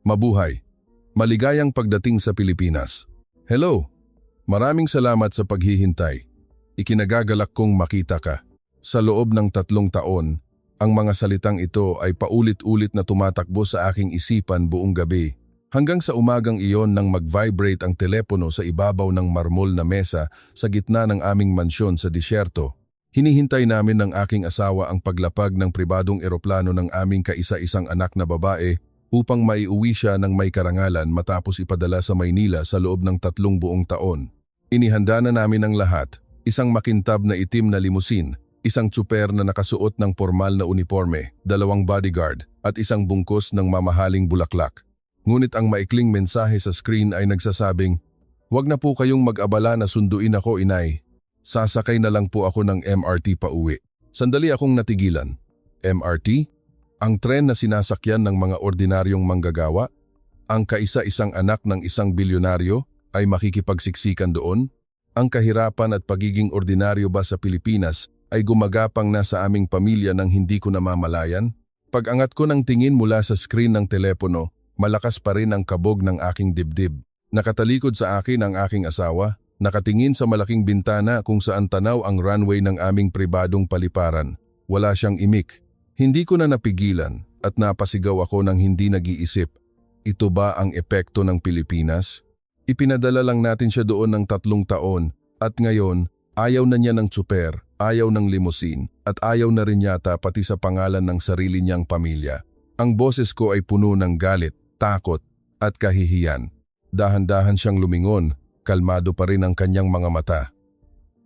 Mabuhay. Maligayang pagdating sa Pilipinas. Hello. Maraming salamat sa paghihintay. Ikinagagalak kong makita ka. Sa loob ng 3 taon, ang mga salitang ito ay paulit-ulit na tumatakbo sa aking isipan buong gabi. Hanggang sa umagang iyon nang mag-vibrate ang telepono sa ibabaw ng marmol na mesa sa gitna ng aming mansyon sa disyerto. Hinihintay namin ng aking asawa ang paglapag ng pribadong eroplano ng aming kaisa-isang anak na babae upang maiuwi siya ng may karangalan matapos ipadala sa Maynila sa loob ng 3 buong taon. Inihanda na namin ang lahat, isang makintab na itim na limusin, isang tsuper na nakasuot ng formal na uniforme, 2 bodyguard at isang bungkus ng mamahaling bulaklak. Ngunit ang maikling mensahe sa screen ay nagsasabing, "Huwag na po kayong mag-abala na sunduin ako, inay. Sasakay na lang po ako ng MRT pa uwi." Sandali akong natigilan. MRT? Ang tren na sinasakyan ng mga ordinaryong manggagawa? Ang kaisa-isang anak ng isang bilyonaryo ay makikipagsiksikan doon? Ang kahirapan at pagiging ordinaryo ba sa Pilipinas ay gumagapang na sa aming pamilya nang hindi ko namamalayan? Pag-angat ko ng tingin mula sa screen ng telepono, malakas pa rin ang kabog ng aking dibdib. Nakatalikod sa akin ang aking asawa, nakatingin sa malaking bintana kung saan tanaw ang runway ng aming pribadong paliparan. Wala siyang imik. Hindi ko na napigilan at napasigaw ako ng hindi nag-iisip. Ito ba ang epekto ng Pilipinas? Ipinadala lang natin siya doon ng 3 taon at ngayon ayaw na niya ng tsuper, ayaw ng limusin at ayaw na rin yata pati sa pangalan ng sarili niyang pamilya. Ang boses ko ay puno ng galit, takot at kahihiyan. Dahan-dahan siyang lumingon. Kalmado pa rin ang kanyang mga mata.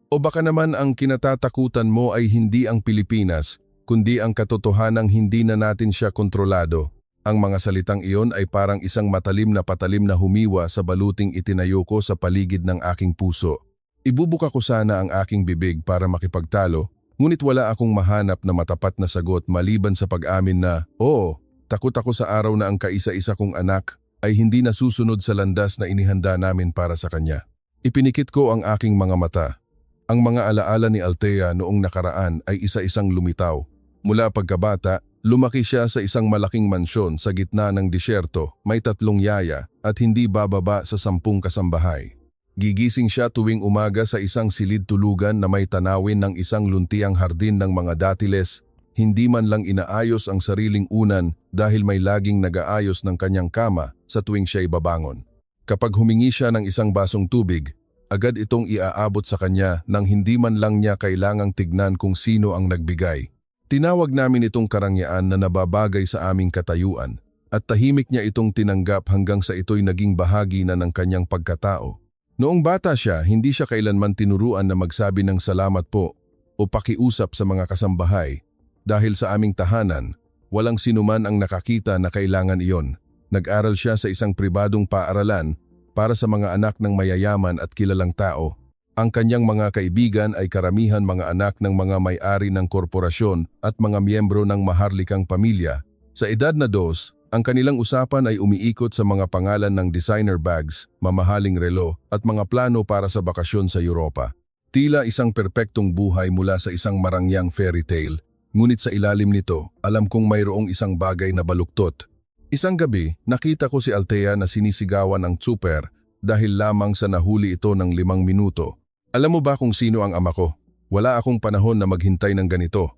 O baka naman ang kinatatakutan mo ay hindi ang Pilipinas, kundi ang katotohanang hindi na natin siya kontrolado. Ang mga salitang iyon ay parang isang matalim na humiwa sa baluting itinayo ko sa paligid ng aking puso. Ibubuka ko sana ang aking bibig para makipagtalo, ngunit wala akong mahanap na matapat na sagot maliban sa pag-amin na, oo, takot ako sa araw na ang kaisa-isa kong anak ay hindi nasusunod sa landas na inihanda namin para sa kanya. Ipinikit ko ang aking mga mata. Ang mga alaala ni Althea noong nakaraan ay isa-isang lumitaw. Mula pagkabata, lumaki siya sa isang malaking mansyon sa gitna ng disyerto, may 3 yaya at hindi bababa sa 10 kasambahay. Gigising siya tuwing umaga sa isang silid tulugan na may tanawin ng isang luntiang hardin ng mga datiles. Hindi man lang inaayos ang sariling unan dahil may laging nag-aayos ng kanyang kama sa tuwing siya'y babangon. Kapag humingi siya ng isang basong tubig, agad itong iaabot sa kanya nang hindi man lang niya kailangang tignan kung sino ang nagbigay. Tinawag namin itong karangyaan na nababagay sa aming katayuan at tahimik niya itong tinanggap hanggang sa ito'y naging bahagi na ng kanyang pagkatao. Noong bata siya, hindi siya kailanman tinuruan na magsabi ng salamat po o pakiusap sa mga kasambahay. Dahil sa aming tahanan, walang sinuman ang nakakita na kailangan iyon. Nag-aral siya sa isang pribadong paaralan para sa mga anak ng mayayaman at kilalang tao. Ang kanyang mga kaibigan ay karamihan mga anak ng mga may-ari ng korporasyon at mga miyembro ng maharlikang pamilya. Sa edad na 2, ang kanilang usapan ay umiikot sa mga pangalan ng designer bags, mamahaling relo at mga plano para sa bakasyon sa Europa. Tila isang perpektong buhay mula sa isang marangyang fairy tale. Ngunit sa ilalim nito, alam kong mayroong isang bagay na baluktot. Isang gabi, nakita ko si Althea na sinisigawan ng tsuper dahil lamang sa nahuli ito ng 5 minuto. Alam mo ba kung sino ang ama ko? Wala akong panahon na maghintay ng ganito.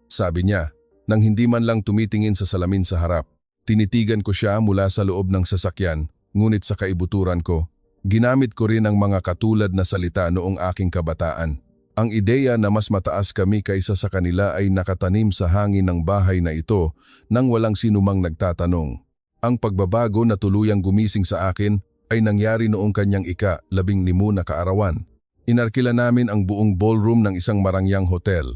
Sabi niya, nang hindi man lang tumitingin sa salamin sa harap. Tinitigan ko siya mula sa loob ng sasakyan, ngunit sa kaibuturan ko, ginamit ko rin ang mga katulad na salita noong aking kabataan. Ang ideya na mas mataas kami kaysa sa kanila ay nakatanim sa hangin ng bahay na ito nang walang sinumang nagtatanong. Ang pagbabago na tuluyang gumising sa akin ay nangyari noong kanyang ika-15 na kaarawan. Inarkila namin ang buong ballroom ng isang marangyang hotel.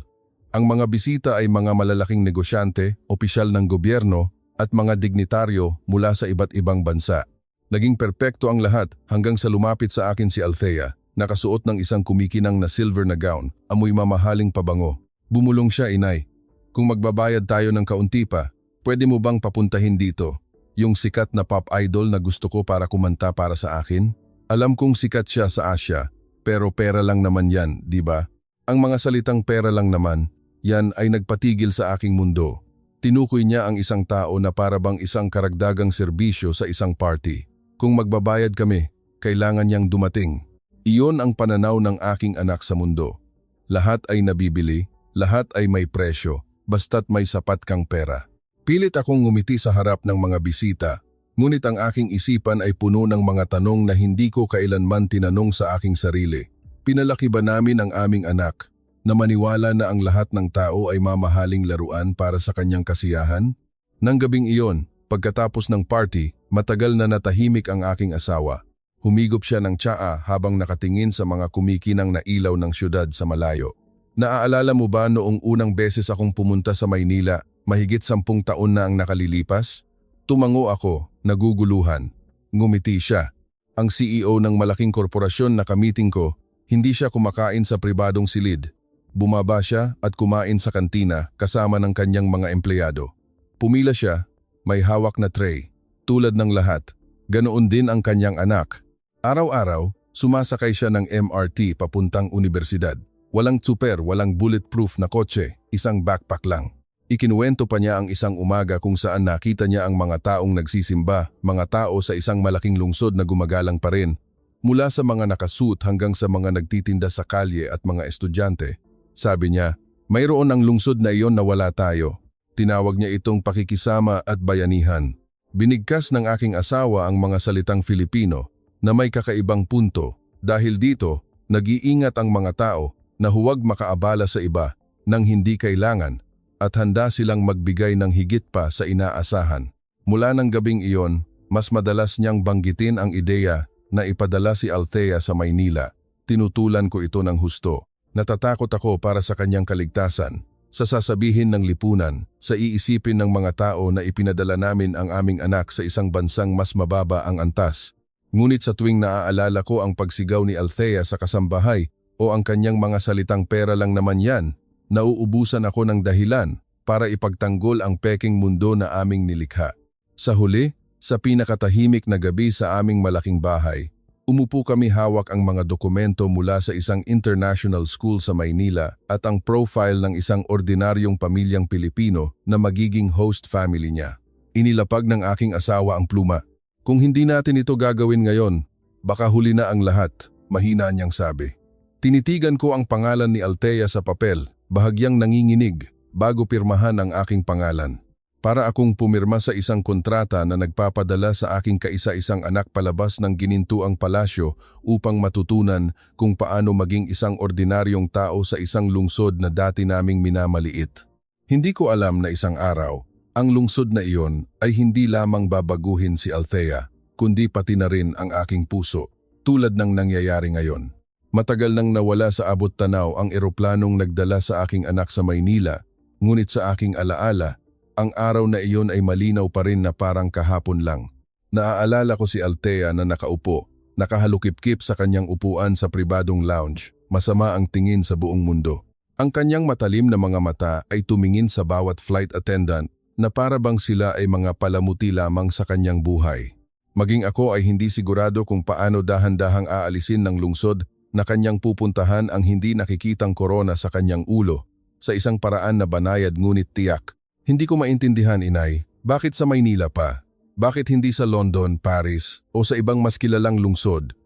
Ang mga bisita ay mga malalaking negosyante, opisyal ng gobyerno at mga dignitaryo mula sa iba't ibang bansa. Naging perpekto ang lahat hanggang sa lumapit sa akin si Althea. Nakasuot ng isang kumikinang na silver na gown, amoy mamahaling pabango. Bumulong siya, inay. Kung magbabayad tayo ng kaunti pa, pwede mo bang papuntahin dito? Yung sikat na pop idol na gusto ko para kumanta para sa akin? Alam kong sikat siya sa Asia, pero pera lang naman yan, di ba? Ang mga salitang pera lang naman, yan ay nagpatigil sa aking mundo. Tinukoy niya ang isang tao na para bang isang karagdagang serbisyo sa isang party. Kung magbabayad kami, kailangan niyang dumating. Iyon ang pananaw ng aking anak sa mundo. Lahat ay nabibili, lahat ay may presyo, basta't may sapat kang pera. Pilit akong ngumiti sa harap ng mga bisita, ngunit ang aking isipan ay puno ng mga tanong na hindi ko kailanman tinanong sa aking sarili. Pinalaki ba namin ang aming anak na maniwala na ang lahat ng tao ay mamahaling laruan para sa kanyang kasiyahan? Nang gabing iyon, pagkatapos ng party, matagal na natahimik ang aking asawa. Humigop siya ng tsaa habang nakatingin sa mga kumikinang na ilaw ng syudad sa malayo. Naaalala mo ba noong unang beses akong pumunta sa Maynila, mahigit 10 taon na ang nakalilipas? Tumango ako, naguguluhan. Ngumiti siya. Ang CEO ng malaking korporasyon na kamiting ko, hindi siya kumakain sa pribadong silid. Bumaba siya at kumain sa kantina kasama ng kanyang mga empleyado. Pumila siya, may hawak na tray. Tulad ng lahat, ganoon din ang kanyang anak. Araw-araw, sumasakay siya ng MRT papuntang universidad. Walang tsuper, walang bulletproof na kotse, isang backpack lang. Ikinuwento pa niya ang isang umaga kung saan nakita niya ang mga taong nagsisimba, mga tao sa isang malaking lungsod na gumagalang pa rin. Mula sa mga nakasuit hanggang sa mga nagtitinda sa kalye at mga estudyante. Sabi niya, mayroon ang lungsod na iyon na wala tayo. Tinawag niya itong pakikisama at bayanihan. Binigkas ng aking asawa ang mga salitang Filipino na may kakaibang punto dahil dito nag-iingat ang mga tao na huwag makaabala sa iba nang hindi kailangan at handa silang magbigay ng higit pa sa inaasahan. Mula ng gabing iyon, mas madalas niyang banggitin ang ideya na ipadala si Althea sa Maynila. Tinutulan ko ito ng husto. Natatakot ako para sa kanyang kaligtasan, sa sasabihin ng lipunan, sa iisipin ng mga tao na ipinadala namin ang aming anak sa isang bansang mas mababa ang antas. Ngunit sa tuwing naaalala ko ang pagsigaw ni Althea sa kasambahay o ang kanyang mga salitang pera lang naman yan, nauubusan ako ng dahilan para ipagtanggol ang peking mundo na aming nilikha. Sa huli, sa pinakatahimik na gabi sa aming malaking bahay, umupo kami hawak ang mga dokumento mula sa isang international school sa Maynila at ang profile ng isang ordinaryong pamilyang Pilipino na magiging host family niya. Inilapag ng aking asawa ang pluma. Kung hindi natin ito gagawin ngayon, baka huli na ang lahat, mahina niyang sabi. Tinitigan ko ang pangalan ni Althea sa papel, bahagyang nanginginig, bago pirmahan ang aking pangalan. Para akong pumirma sa isang kontrata na nagpapadala sa aking kaisa-isang anak palabas ng ginintuang palasyo upang matutunan kung paano maging isang ordinaryong tao sa isang lungsod na dati naming minamaliit. Hindi ko alam na isang araw, ang lungsod na iyon ay hindi lamang babaguhin si Althea, kundi pati na rin ang aking puso, tulad ng nangyayari ngayon. Matagal nang nawala sa abot tanaw ang eroplanong nagdala sa aking anak sa Maynila, ngunit sa aking alaala, ang araw na iyon ay malinaw pa rin na parang kahapon lang. Naaalala ko si Althea na nakaupo, nakahalukip-kip sa kanyang upuan sa pribadong lounge, masama ang tingin sa buong mundo. Ang kanyang matalim na mga mata ay tumingin sa bawat flight attendant na para bang sila ay mga palamuti lamang sa kanyang buhay. Maging ako ay hindi sigurado kung paano dahan-dahang aalisin ng lungsod na kanyang pupuntahan ang hindi nakikitang korona sa kanyang ulo, sa isang paraan na banayad ngunit tiyak. Hindi ko maintindihan, inay, bakit sa Maynila pa? Bakit hindi sa London, Paris o sa ibang mas kilalang lungsod?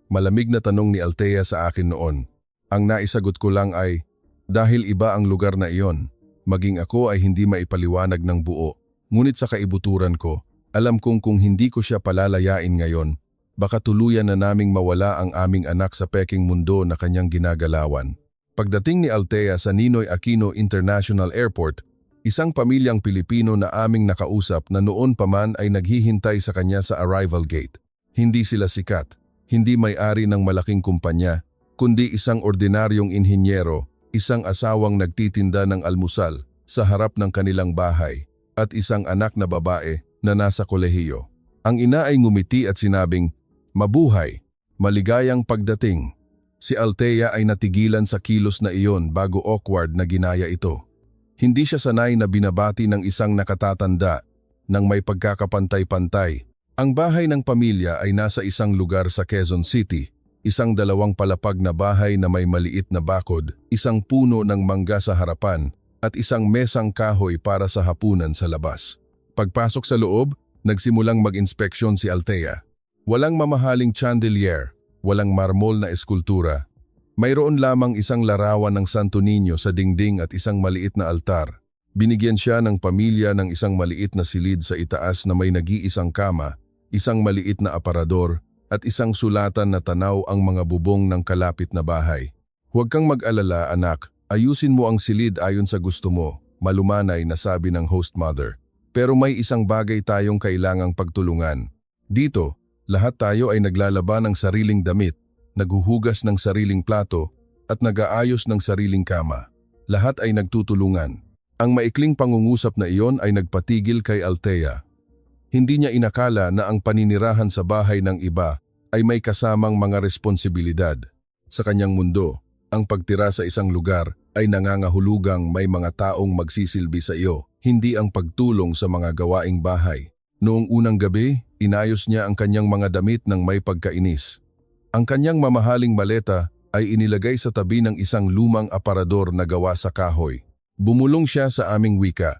Malamig na tanong ni Althea sa akin noon. Ang naisagot ko lang ay, dahil iba ang lugar na iyon, maging ako ay hindi maipaliwanag ng buo. Ngunit sa kaibuturan ko, alam kong kung hindi ko siya palalayain ngayon, baka tuluyan na naming mawala ang aming anak sa peking mundo na kanyang ginagalawan. Pagdating ni Althea sa Ninoy Aquino International Airport, isang pamilyang Pilipino na aming nakausap na noon pa man ay naghihintay sa kanya sa arrival gate. Hindi sila sikat, hindi may-ari ng malaking kumpanya, kundi isang ordinaryong inhinyero, isang asawang nagtitinda ng almusal sa harap ng kanilang bahay, at isang anak na babae na nasa kolehiyo. Ang ina ay ngumiti at sinabing, "Mabuhay, maligayang pagdating." Si Althea ay natigilan sa kilos na iyon bago awkward na ginaya ito. Hindi siya sanay na binabati ng isang nakatatanda nang may pagkakapantay-pantay. Ang bahay ng pamilya ay nasa isang lugar sa Quezon City, isang 2 palapag na bahay na may maliit na bakod, isang puno ng mangga sa harapan, at isang mesang kahoy para sa hapunan sa labas. Pagpasok sa loob, nagsimulang mag-inspeksyon si Althea. Walang mamahaling chandelier, walang marmol na eskultura. Mayroon lamang isang larawan ng Santo Niño sa dingding at isang maliit na altar. Binigyan siya ng pamilya ng isang maliit na silid sa itaas na may nag-iisang kama, isang maliit na aparador, at isang sulatan na tanaw ang mga bubong ng kalapit na bahay. Huwag kang mag-alala, anak. Ayusin mo ang silid ayon sa gusto mo, malumanay na sabi ng host mother. Pero may isang bagay tayong kailangang pagtulungan. Dito, lahat tayo ay naglalaba ng sariling damit, naghuhugas ng sariling plato, at nag-aayos ng sariling kama. Lahat ay nagtutulungan. Ang maikling pangungusap na iyon ay nagpatigil kay Althea. Hindi niya inakala na ang paninirahan sa bahay ng iba ay may kasamang mga responsibilidad. Sa kanyang mundo, ang pagtira sa isang lugar ay nangangahulugang may mga taong magsisilbi sa iyo, hindi ang pagtulong sa mga gawaing bahay. Noong unang gabi, inayos niya ang kanyang mga damit ng may pagkainis. Ang kanyang mamahaling maleta ay inilagay sa tabi ng isang lumang aparador na gawa sa kahoy. Bumulong siya sa aming wika.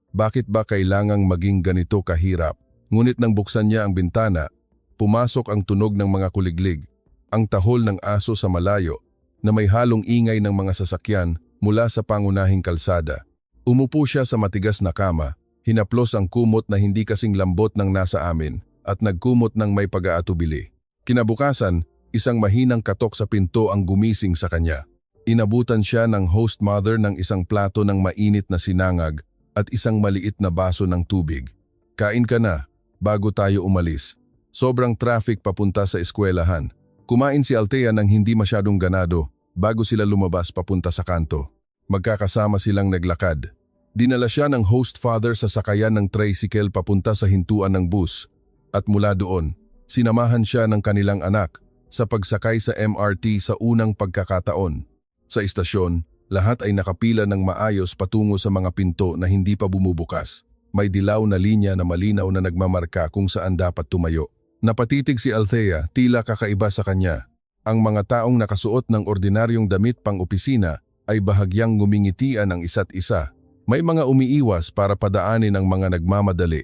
Bakit ba kailangang maging ganito kahirap? Ngunit nang buksan niya ang bintana, pumasok ang tunog ng mga kuliglig, ang tahol ng aso sa malayo, na may halong ingay ng mga sasakyan mula sa pangunahing kalsada. Umupo siya sa matigas na kama, hinaplos ang kumot na hindi kasing lambot ng nasa amin at nagkumot ng may pag-aatubili. Kinabukasan, isang mahinang katok sa pinto ang gumising sa kanya. Inabutan siya ng host mother ng isang plato ng mainit na sinangag at isang maliit na baso ng tubig. Kain ka na, bago tayo umalis. Sobrang traffic papunta sa eskwelahan. Kumain si Althea ng hindi masyadong ganado bago sila lumabas papunta sa kanto. Magkakasama silang naglakad. Dinala siya ng host father sa sakayan ng tricycle papunta sa hintuan ng bus. At mula doon, sinamahan siya ng kanilang anak sa pagsakay sa MRT sa unang pagkakataon. Sa istasyon, lahat ay nakapila ng maayos patungo sa mga pinto na hindi pa bumubukas. May dilaw na linya na malinaw na nagmamarka kung saan dapat tumayo. Napatitig si Althea, tila kakaiba sa kanya. Ang mga taong nakasuot ng ordinaryong damit pang-opisina ay bahagyang ngumingitian ang isa't isa. May mga umiiwas para padaanin ang mga nagmamadali.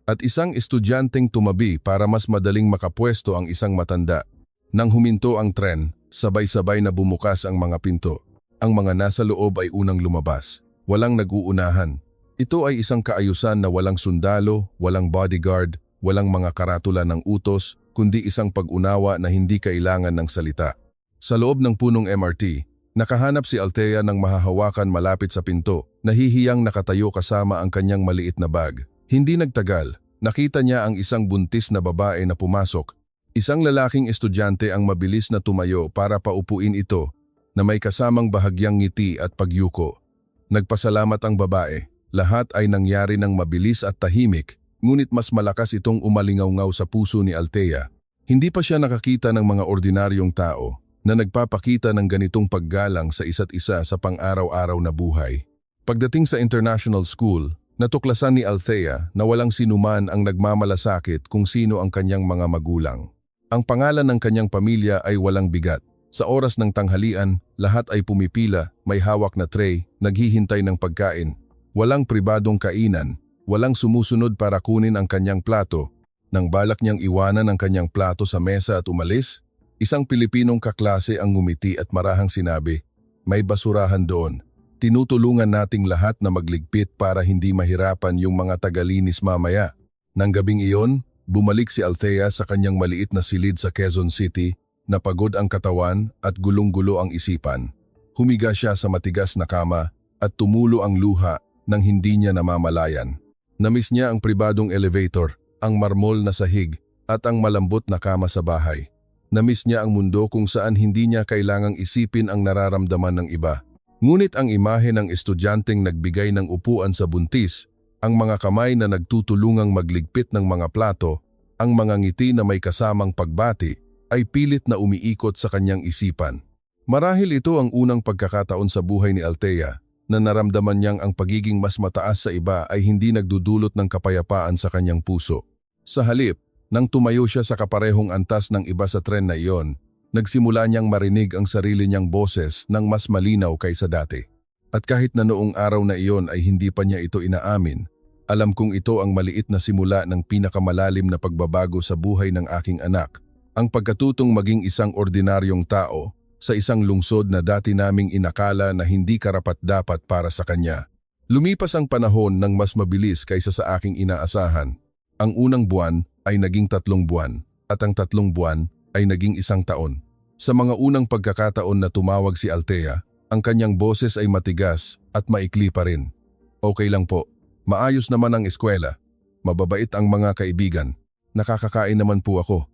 At isang estudyanteng tumabi para mas madaling makapwesto ang isang matanda. Nang huminto ang tren, sabay-sabay na bumukas ang mga pinto. Ang mga nasa loob ay unang lumabas. Walang nag-uunahan. Ito ay isang kaayusan na walang sundalo, walang bodyguard, walang mga karatula ng utos, kundi isang pag-unawa na hindi kailangan ng salita. Sa loob ng punong MRT, nakahanap si Althea ng mahahawakan malapit sa pinto, nahihiyang nakatayo kasama ang kanyang maliit na bag. Hindi nagtagal, nakita niya ang isang buntis na babae na pumasok. Isang lalaking estudyante ang mabilis na tumayo para paupuin ito, na may kasamang bahagyang ngiti at pagyuko. Nagpasalamat ang babae. Lahat ay nangyari ng mabilis at tahimik, ngunit mas malakas itong umalingaw-ngaw sa puso ni Althea. Hindi pa siya nakakita ng mga ordinaryong tao na nagpapakita ng ganitong paggalang sa isa't isa sa pang-araw-araw na buhay. Pagdating sa international school, natuklasan ni Althea na walang sinuman ang nagmamalasakit kung sino ang kanyang mga magulang. Ang pangalan ng kanyang pamilya ay walang bigat. Sa oras ng tanghalian, lahat ay pumipila, may hawak na tray, naghihintay ng pagkain. Walang pribadong kainan, walang sumusunod para kunin ang kanyang plato. Nang balak niyang iwanan ang kanyang plato sa mesa at umalis, isang Pilipinong kaklase ang ngumiti at marahang sinabi, "May basurahan doon. Tinutulungan nating lahat na magligpit para hindi mahirapan yung mga tagalinis mamaya." Nang gabing iyon, bumalik si Althea sa kanyang maliit na silid sa Quezon City, napagod ang katawan at gulong-gulo ang isipan. Humiga siya sa matigas na kama at tumulo ang luha nang hindi niya namamalayan. Namiss niya ang pribadong elevator, ang marmol na sahig at ang malambot na kama sa bahay. Namiss niya ang mundo kung saan hindi niya kailangang isipin ang nararamdaman ng iba. Ngunit ang imahe ng estudyanteng nagbigay ng upuan sa buntis, ang mga kamay na nagtutulungang magligpit ng mga plato, ang mga ngiti na may kasamang pagbati, ay pilit na umiikot sa kanyang isipan. Marahil ito ang unang pagkakataon sa buhay ni Althea na naramdaman niyang ang pagiging mas mataas sa iba ay hindi nagdudulot ng kapayapaan sa kanyang puso. Sa halip, nang tumayo siya sa kaparehong antas ng iba sa tren na iyon, nagsimula niyang marinig ang sarili niyang boses ng mas malinaw kaysa dati. At kahit na noong araw na iyon ay hindi pa niya ito inaamin, alam kong ito ang maliit na simula ng pinakamalalim na pagbabago sa buhay ng aking anak, ang pagkatutong maging isang ordinaryong tao sa isang lungsod na dati naming inakala na hindi karapat-dapat para sa kanya. Lumipas ang panahon ng mas mabilis kaysa sa aking inaasahan. Ang unang buwan ay naging 3 buwan at ang 3 buwan ay naging 1 taon. Sa mga unang pagkakataon na tumawag si Althea, ang kanyang boses ay matigas at maikli pa rin. Okay lang po, maayos naman ang eskwela, mababait ang mga kaibigan, nakakakain naman po ako.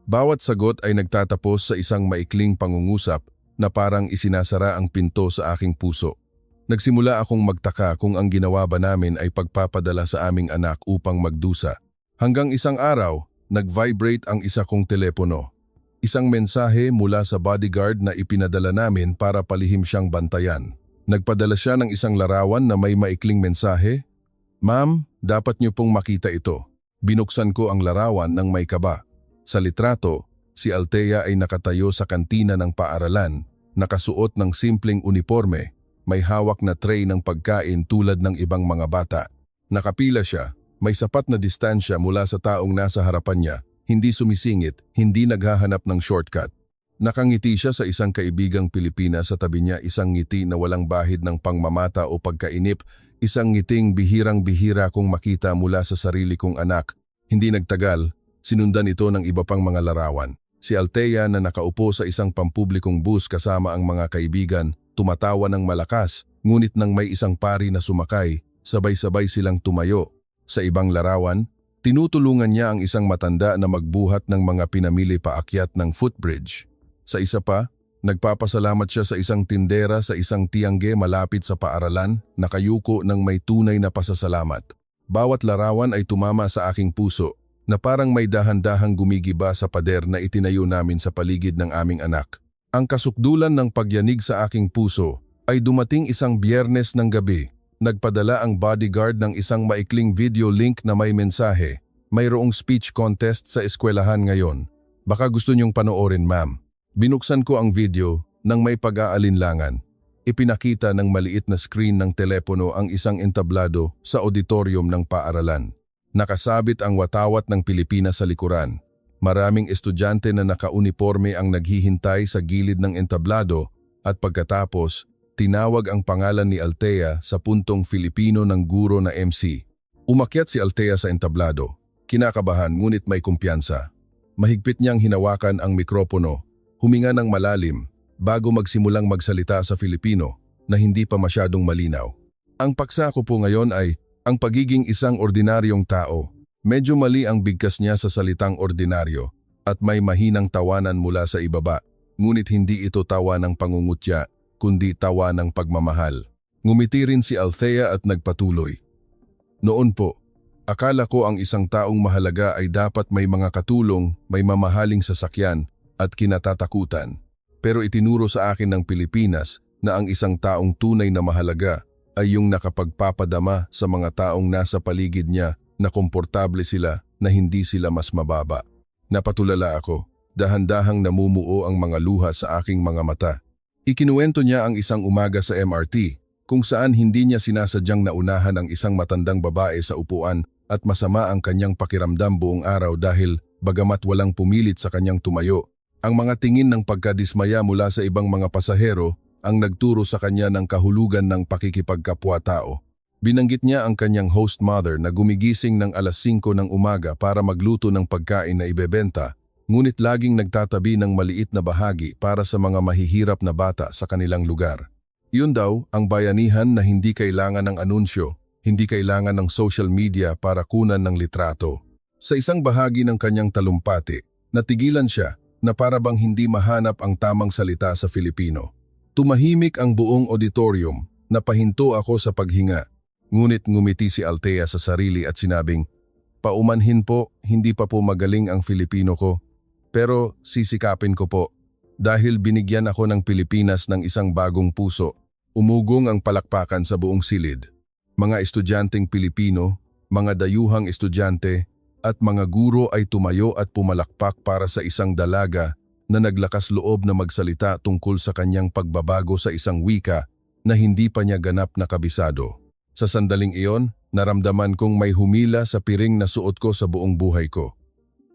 Bawat sagot ay nagtatapos sa isang maikling pangungusap na parang isinasara ang pinto sa aking puso. Nagsimula akong magtaka kung ang ginawa ba namin ay pagpapadala sa aming anak upang magdusa. Hanggang isang araw, nag-vibrate ang isa kong telepono. Isang mensahe mula sa bodyguard na ipinadala namin para palihim siyang bantayan. Nagpadala siya ng isang larawan na may maikling mensahe. "Ma'am, dapat niyo pong makita ito." Binuksan ko ang larawan ng may kaba. Sa litrato, si Althea ay nakatayo sa kantina ng paaralan, nakasuot ng simpleng uniforme, may hawak na tray ng pagkain tulad ng ibang mga bata. Nakapila siya, may sapat na distansya mula sa taong nasa harapan niya, hindi sumisingit, hindi naghahanap ng shortcut. Nakangiti siya sa isang kaibigang Pilipina, sa tabi niya isang ngiti na walang bahid ng pangmamata o pagkainip, isang ngiting bihirang-bihira kong makita mula sa sarili kong anak. Hindi nagtagal, sinundan ito ng iba pang mga larawan. Si Althea na nakaupo sa isang pampublikong bus kasama ang mga kaibigan, tumatawa ng malakas, ngunit nang may isang pari na sumakay, sabay-sabay silang tumayo. Sa ibang larawan, tinutulungan niya ang isang matanda na magbuhat ng mga pinamili paakyat ng footbridge. Sa isa pa, nagpapasalamat siya sa isang tindera sa isang tiangge malapit sa paaralan, nakayuko ng may tunay na pasasalamat. Bawat larawan ay tumama sa aking puso, na parang may dahan-dahang gumigiba sa pader na itinayo namin sa paligid ng aming anak. Ang kasukdulan ng pagyanig sa aking puso ay dumating isang Biyernes ng gabi. Nagpadala ang bodyguard ng isang maikling video link na may mensahe. "Mayroong speech contest sa eskwelahan ngayon. Baka gusto niyong panoorin, ma'am." Binuksan ko ang video nang may pag-aalinlangan. Ipinakita ng maliit na screen ng telepono ang isang entablado sa auditorium ng paaralan. Nakasabit ang watawat ng Pilipinas sa likuran. Maraming estudyante na nakauniporme ang naghihintay sa gilid ng entablado at pagkatapos, tinawag ang pangalan ni Althea sa puntong Filipino ng guro na MC. Umakyat si Althea sa entablado. Kinakabahan ngunit may kumpiyansa. Mahigpit niyang hinawakan ang mikropono, huminga ng malalim bago magsimulang magsalita sa Filipino na hindi pa masyadong malinaw. Ang paksa ko po ngayon ay ang pagiging isang ordinaryong tao. Medyo mali ang bigkas niya sa salitang ordinaryo at may mahinang tawanan mula sa ibaba, ngunit hindi ito tawa ng pangungutya, kundi tawa ng pagmamahal. Ngumiti rin si Althea at nagpatuloy. "Noon po, akala ko ang isang taong mahalaga ay dapat may mga katulong, may mamahaling sasakyan at kinatatakutan. Pero itinuro sa akin ng Pilipinas na ang isang taong tunay na mahalaga ay yung nakapagpapadama sa mga taong nasa paligid niya na komportable sila, na hindi sila mas mababa." Napatulala ako, dahan-dahang namumuo ang mga luha sa aking mga mata. Ikinuwento niya ang isang umaga sa MRT, kung saan hindi niya sinasadyang naunahan ang isang matandang babae sa upuan at masama ang kanyang pakiramdam buong araw dahil bagamat walang pumilit sa kanyang tumayo, ang mga tingin ng pagkadismaya mula sa ibang mga pasahero ang nagturo sa kanya ng kahulugan ng pakikipagkapwa-tao. Binanggit niya ang kanyang host mother na gumigising ng alas 5 ng umaga para magluto ng pagkain na ibebenta, ngunit laging nagtatabi ng maliit na bahagi para sa mga mahihirap na bata sa kanilang lugar. Iyon daw ang bayanihan na hindi kailangan ng anunsyo, hindi kailangan ng social media para kunan ng litrato. Sa isang bahagi ng kanyang talumpati, natigilan siya na para bang hindi mahanap ang tamang salita sa Filipino. Tumahimik ang buong auditorium, napahinto ako sa paghinga. Ngunit ngumiti si Althea sa sarili at sinabing, "Paumanhin po, hindi pa po magaling ang Filipino ko. Pero sisikapin ko po. Dahil binigyan ako ng Pilipinas ng isang bagong puso." Umugong ang palakpakan sa buong silid. Mga estudyanteng Pilipino, mga dayuhang estudyante, at mga guro ay tumayo at pumalakpak para sa isang dalaga na naglakas loob na magsalita tungkol sa kanyang pagbabago sa isang wika na hindi pa niya ganap na kabisado. Sa sandaling iyon, naramdaman kong may humila sa piring na suot ko sa buong buhay ko.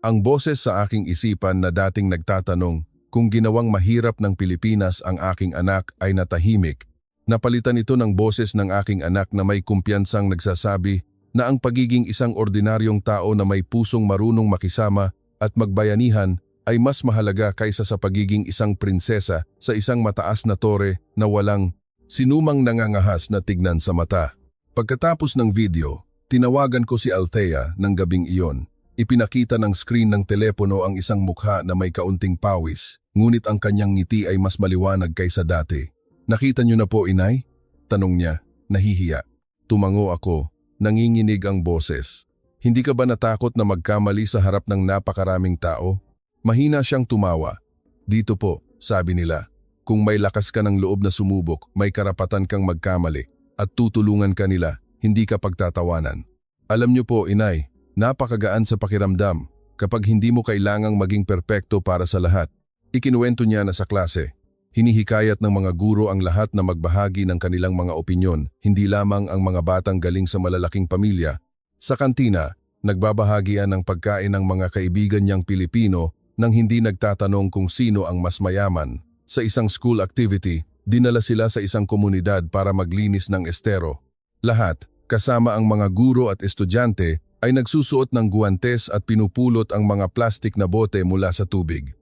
Ang boses sa aking isipan na dating nagtatanong kung ginawang mahirap ng Pilipinas ang aking anak ay natahimik. Napalitan ito ng boses ng aking anak na may kumpiyansang nagsasabi na ang pagiging isang ordinaryong tao na may pusong marunong makisama at magbayanihan ay mas mahalaga kaysa sa pagiging isang prinsesa sa isang mataas na tore na walang sinumang nangangahas na tignan sa mata. Pagkatapos ng video, tinawagan ko si Althea ng gabing iyon. Ipinakita ng screen ng telepono ang isang mukha na may kaunting pawis, ngunit ang kanyang ngiti ay mas maliwanag kaysa dati. "Nakita niyo na po, inay?" Tanong niya, nahihiya. Tumango ako, nanginginig ang boses. "Hindi ka ba natakot na magkamali sa harap ng napakaraming tao?" Mahina siyang tumawa. "Dito po," sabi nila. "Kung may lakas ka ng loob na sumubok, may karapatan kang magkamali at tutulungan ka nila, hindi ka pagtatawanan. Alam niyo po, inay, napakagaan sa pakiramdam kapag hindi mo kailangang maging perpekto para sa lahat." Ikinuwento niya na sa klase, hinihikayat ng mga guro ang lahat na magbahagi ng kanilang mga opinyon, hindi lamang ang mga batang galing sa malalaking pamilya. Sa kantina, nagbabahagian ng pagkain ng mga kaibigan niyang Pilipino nang hindi nagtatanong kung sino ang mas mayaman. Sa isang school activity, dinala sila sa isang komunidad para maglinis ng estero. Lahat, kasama ang mga guro at estudyante, ay nagsusuot ng guwantes at pinupulot ang mga plastik na bote mula sa tubig.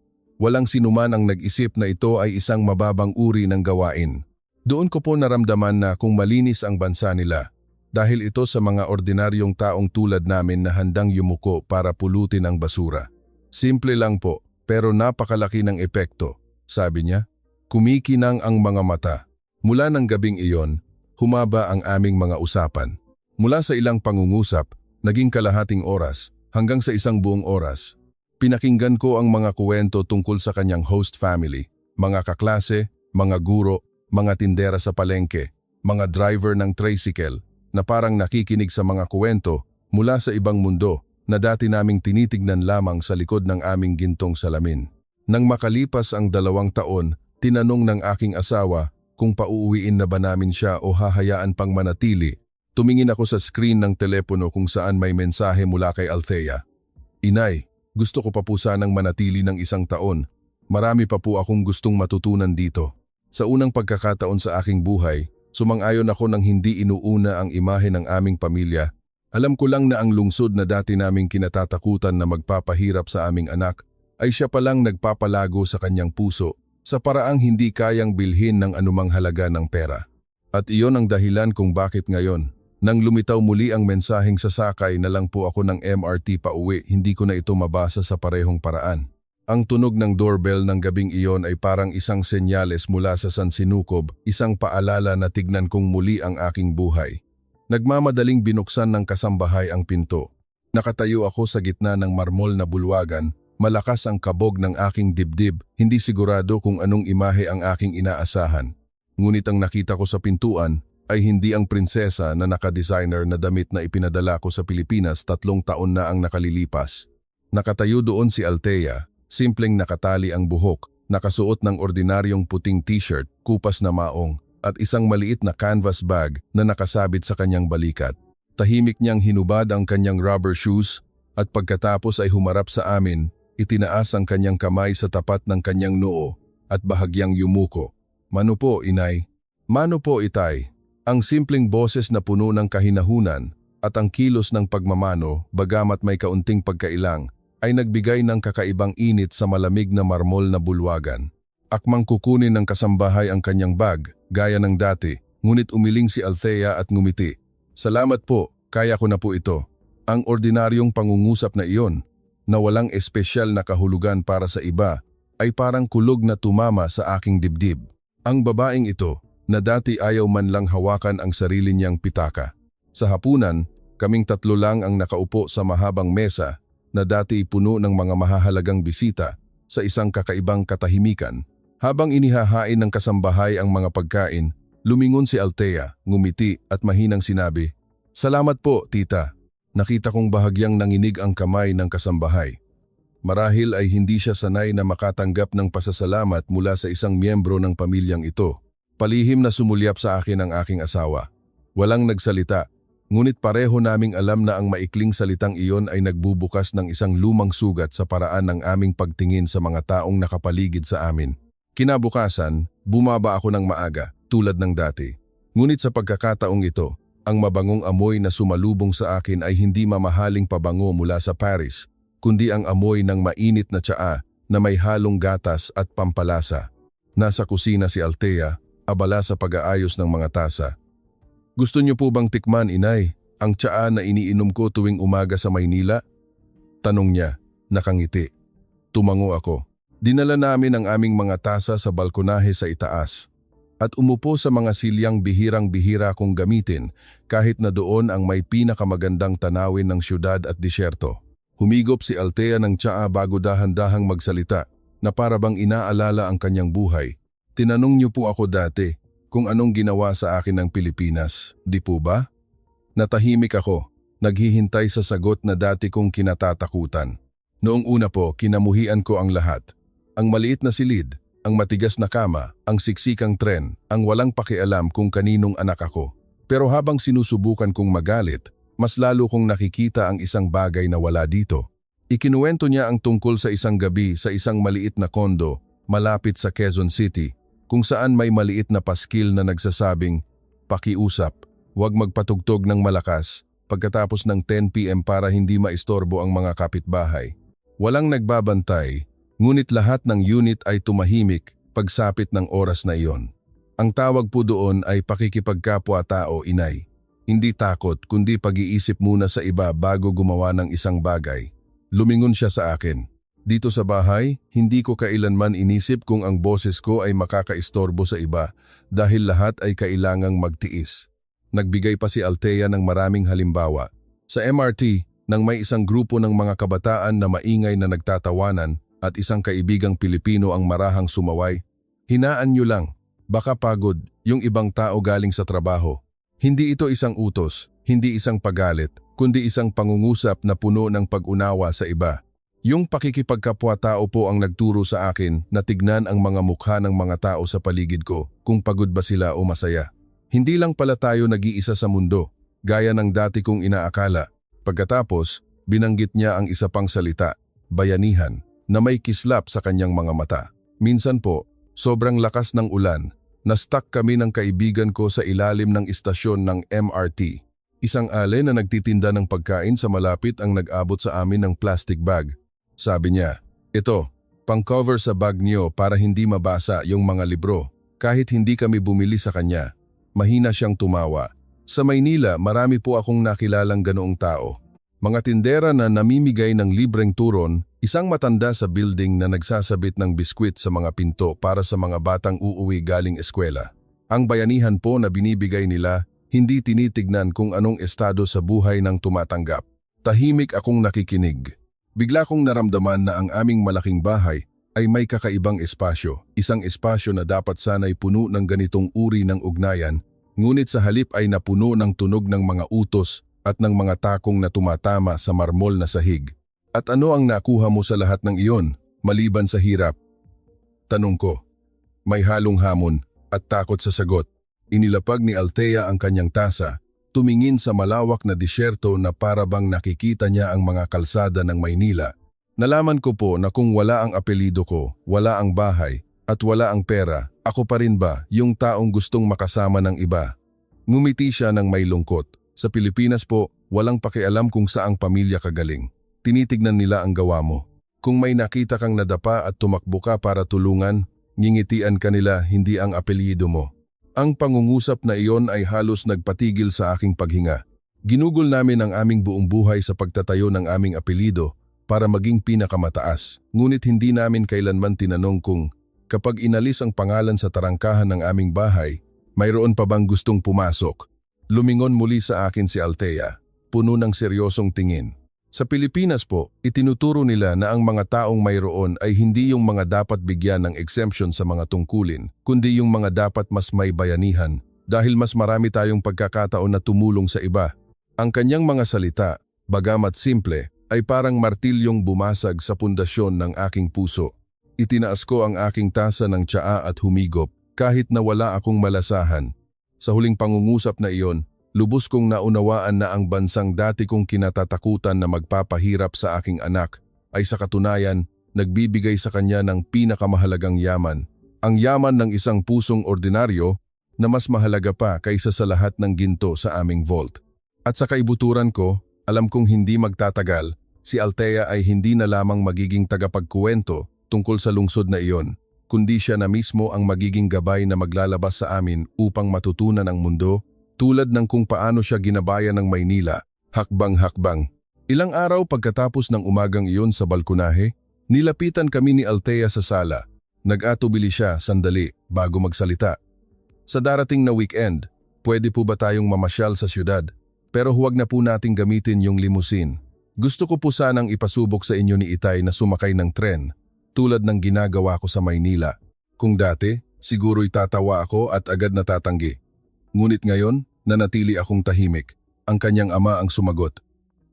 Walang sinuman ang nag-isip na ito ay isang mababang uri ng gawain. Doon ko po naramdaman na kung malinis ang bansa nila, dahil ito sa mga ordinaryong taong tulad namin na handang yumuko para pulutin ang basura. "Simple lang po, pero napakalaki ng epekto," sabi niya. Kumikinang ang mga mata. Mula ng gabing iyon, humaba ang aming mga usapan. Mula sa ilang pangungusap, naging kalahating oras, hanggang sa isang buong oras. Pinakinggan ko ang mga kuwento tungkol sa kanyang host family, mga kaklase, mga guro, mga tindera sa palengke, mga driver ng tricycle, na parang nakikinig sa mga kuwento mula sa ibang mundo na dati naming tinitignan lamang sa likod ng aming gintong salamin. Nang makalipas ang 2 taon, tinanong ng aking asawa kung pauuwiin na ba namin siya o hahayaan pang manatili. Tumingin ako sa screen ng telepono kung saan may mensahe mula kay Althea. "Inay, gusto ko pa po sanang manatili ng 1 taon. Marami pa po akong gustong matutunan dito. Sa unang pagkakataon sa aking buhay, sumang-ayon ako nang hindi inuuna ang imahe ng aming pamilya. Alam ko lang na ang lungsod na dati naming kinatatakutan na magpapahirap sa aming anak ay siya palang nagpapalago sa kanyang puso sa paraang hindi kayang bilhin ng anumang halaga ng pera. At iyon ang dahilan kung bakit ngayon, nang lumitaw muli ang mensaheng sasakay na lang po ako ng MRT pauwi, hindi ko na ito mabasa sa parehong paraan. Ang tunog ng doorbell ng gabing iyon ay parang isang senyales mula sa sansinukob, isang paalala na tignan kong muli ang aking buhay. Nagmamadaling binuksan ng kasambahay ang pinto. Nakatayo ako sa gitna ng marmol na bulwagan, malakas ang kabog ng aking dibdib, hindi sigurado kung anong imahe ang aking inaasahan. Ngunit ang nakita ko sa pintuan ay hindi ang prinsesa na naka-designer na damit na ipinadala ko sa Pilipinas 3 taon na ang nakalilipas. Nakatayo doon si Althea, simpleng nakatali ang buhok, nakasuot ng ordinaryong puting t-shirt, kupas na maong, at isang maliit na canvas bag na nakasabit sa kanyang balikat. Tahimik niyang hinubad ang kanyang rubber shoes at pagkatapos ay humarap sa amin, itinaas ang kanyang kamay sa tapat ng kanyang noo at bahagyang yumuko. "Mano po, inay?" "Mano po, itay?" Ang simpleng boses na puno ng kahinahunan at ang kilos ng pagmamano, bagamat may kaunting pagkailang, ay nagbigay ng kakaibang init sa malamig na marmol na bulwagan. Akmang kukunin ng kasambahay ang kanyang bag, gaya ng dati, ngunit umiling si Althea at ngumiti. "Salamat po, kaya ko na po ito." Ang ordinaryong pangungusap na iyon, na walang espesyal na kahulugan para sa iba, ay parang kulog na tumama sa aking dibdib. Ang babaeng ito, na dati ayaw man lang hawakan ang sarili niyang pitaka. Sa hapunan, kaming 3 lang ang nakaupo sa mahabang mesa na dati puno ng mga mahahalagang bisita sa isang kakaibang katahimikan. Habang inihahain ng kasambahay ang mga pagkain, lumingon si Althea, ngumiti at mahinang sinabi, "Salamat po, tita." Nakita kong bahagyang nanginig ang kamay ng kasambahay. Marahil ay hindi siya sanay na makatanggap ng pasasalamat mula sa isang miyembro ng pamilyang ito. Palihim na sumulyap sa akin ang aking asawa. Walang nagsalita, ngunit pareho naming alam na ang maikling salitang iyon ay nagbubukas ng isang lumang sugat sa paraan ng aming pagtingin sa mga taong nakapaligid sa amin. Kinabukasan, bumaba ako ng maaga, tulad ng dati. Ngunit sa pagkakataong ito, ang mabangong amoy na sumalubong sa akin ay hindi mamahaling pabango mula sa Paris, kundi ang amoy ng mainit na tsaa na may halong gatas at pampalasa. Nasa kusina si Althea, abala sa pag-aayos ng mga tasa. Gusto niyo po bang tikman, inay, ang tsaa na iniinom ko tuwing umaga sa Maynila? Tanong niya, nakangiti. Tumango ako. Dinala namin ang aming mga tasa sa balkonahe sa itaas at umupo sa mga silyang bihirang-bihira kong gamitin kahit na doon ang may pinakamagandang tanawin ng syudad at disyerto. Humigop si Althea ng tsaa bago dahan-dahang magsalita na para bang inaalala ang kanyang buhay. Tinanong niyo po ako dati kung anong ginawa sa akin ng Pilipinas, di po ba? Natahimik ako, naghihintay sa sagot na dati kong kinatatakutan. Noong una po, kinamuhian ko ang lahat. Ang maliit na silid, ang matigas na kama, ang siksikang tren, ang walang pakialam kung kaninong anak ako. Pero habang sinusubukan kong magalit, mas lalo kong nakikita ang isang bagay na wala dito. Ikinuwento niya ang tungkol sa isang gabi sa isang maliit na kondo malapit sa Quezon City, kung saan may maliit na paskil na nagsasabing, "Pakiusap, huwag magpatugtog ng malakas pagkatapos ng 10 PM para hindi maistorbo ang mga kapitbahay." Walang nagbabantay, ngunit lahat ng unit ay tumahimik pagsapit ng oras na iyon. Ang tawag po doon ay pakikipagkapwa-tao, inay. Hindi takot kundi pag-iisip muna sa iba bago gumawa ng isang bagay. Lumingon siya sa akin. Dito sa bahay, hindi ko kailanman inisip kung ang boses ko ay makakaistorbo sa iba dahil lahat ay kailangang magtiis. Nagbigay pa si Althea ng maraming halimbawa. Sa MRT, nang may isang grupo ng mga kabataan na maingay na nagtatawanan at isang kaibigang Pilipino ang marahang sumaway, "Hinaan niyo lang, baka pagod yung ibang tao galing sa trabaho." Hindi ito isang utos, hindi isang pagalit, kundi isang pangungusap na puno ng pag-unawa sa iba. Yung pakikipagkapwa-tao po ang nagturo sa akin na tignan ang mga mukha ng mga tao sa paligid ko kung pagod ba sila o masaya. Hindi lang pala tayo nag-iisa sa mundo, gaya ng dati kong inaakala. Pagkatapos, binanggit niya ang isa pang salita, bayanihan, na may kislap sa kanyang mga mata. Minsan po, sobrang lakas ng ulan, na-stuck kami ng kaibigan ko sa ilalim ng istasyon ng MRT. Isang ale na nagtitinda ng pagkain sa malapit ang nag-abot sa amin ng plastic bag. Sabi niya, "Ito, pang-cover sa bag niyo para hindi mabasa yung mga libro." Kahit hindi kami bumili sa kanya, mahina siyang tumawa. Sa Maynila, marami po akong nakilalang ganoong tao. Mga tindera na namimigay ng libreng turon, isang matanda sa building na nagsasabit ng biskwit sa mga pinto para sa mga batang uuwi galing eskwela. Ang bayanihan po na binibigay nila, hindi tinitignan kung anong estado sa buhay ng tumatanggap. Tahimik akong nakikinig. Bigla kong naramdaman na ang aming malaking bahay ay may kakaibang espasyo, isang espasyo na dapat sana'y puno ng ganitong uri ng ugnayan, ngunit sa halip ay napuno ng tunog ng mga utos at ng mga takong na tumatama sa marmol na sahig. At ano ang nakuha mo sa lahat ng iyon, maliban sa hirap? Tanong ko. May halong hamon at takot sa sagot. Inilapag ni Althea ang kanyang tasa, tumingin sa malawak na disyerto na para bang nakikita niya ang mga kalsada ng Maynila. Nalaman ko po na kung wala ang apelido ko, wala ang bahay, at wala ang pera, ako pa rin ba yung taong gustong makasama ng iba? Ngumiti siya ng may lungkot. Sa Pilipinas po, walang pakialam kung saang pamilya ka galing. Tinitignan nila ang gawa mo. Kung may nakita kang nadapa at tumakbo ka para tulungan, ngingitian ka nila, hindi ang apelyido mo. Ang pangungusap na iyon ay halos nagpatigil sa aking paghinga. Ginugol namin ang aming buong buhay sa pagtatayo ng aming apelyido para maging pinakamataas. Ngunit hindi namin kailanman tinanong kung kapag inalis ang pangalan sa tarangkahan ng aming bahay, mayroon pa bang gustong pumasok? Lumingon muli sa akin si Althea, puno ng seryosong tingin. Sa Pilipinas po, itinuturo nila na ang mga taong mayroon ay hindi yung mga dapat bigyan ng exemption sa mga tungkulin, kundi yung mga dapat mas may bayanihan dahil mas marami tayong pagkakataon na tumulong sa iba. Ang kanyang mga salita, bagamat simple, ay parang martilyong bumasag sa pundasyon ng aking puso. Itinaas ko ang aking tasa ng tsaa at humigop kahit na wala akong malasahan. Sa huling pangungusap na iyon, lubos kong naunawaan na ang bansang dati kong kinatatakutan na magpapahirap sa aking anak ay sa katunayan nagbibigay sa kanya ng pinakamahalagang yaman. Ang yaman ng isang pusong ordinaryo na mas mahalaga pa kaysa sa lahat ng ginto sa aming vault. At sa kaibuturan ko, alam kong hindi magtatagal, si Althea ay hindi na lamang magiging tagapagkuwento tungkol sa lungsod na iyon, kundi siya na mismo ang magiging gabay na maglalabas sa amin upang matutunan ang mundo, tulad ng kung paano siya ginabayan ng Maynila, hakbang-hakbang. Ilang araw pagkatapos ng umagang iyon sa balkonahe, nilapitan kami ni Althea sa sala. Nag-atubili siya sandali bago magsalita. Sa darating na weekend, pwede po ba tayong mamasyal sa syudad? Pero huwag na po nating gamitin yung limousine. Gusto ko po sanang ipasubok sa inyo ni Itay na sumakay ng tren, tulad ng ginagawa ko sa Maynila. Kung dati, siguro'y tatawa ako at agad natatanggi. Ngunit ngayon, nanatili akong tahimik. Ang kanyang ama ang sumagot.